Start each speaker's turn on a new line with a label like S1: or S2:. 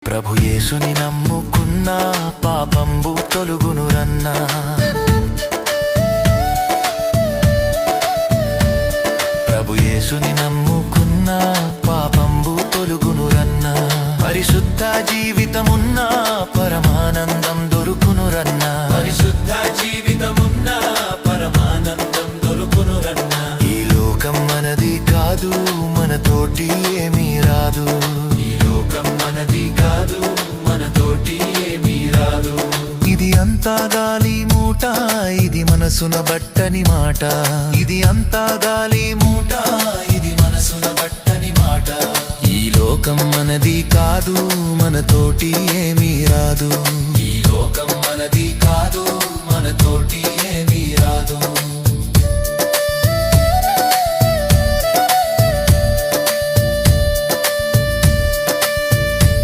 S1: ప్రభు యేసుని నమ్ముకున్నా పాపంబు తొలుగునురన్నా. ప్రభు యేసుని నమ్ముకున్నా పాపంబు తొలుగునురన్నా. పరిశుద్ధ జీవితమున్నా పరమానందం దొరుకునురన్నా. పరిశుద్ధ జీవితమున్నా పరమానందం దొరుకునురన్నా. ఈ లోకం మనది కాదు, మనతోటి ఏమీ రాదు. ఈ లోకం మనది కాదు, మనతోటి ఏమీ రాదు. ఇది అంతా గాలి మూట, ఇది మనసున బట్టని మాట. ఇది అంతా గాలి మూట, ఇది మనసున బట్టని మాట. ఈ లోకం మనది కాదు, మనతోటి ఏమీ రాదు. ఈ లోకం మనది కాదు, మనతోటి ఏమీ రాదు.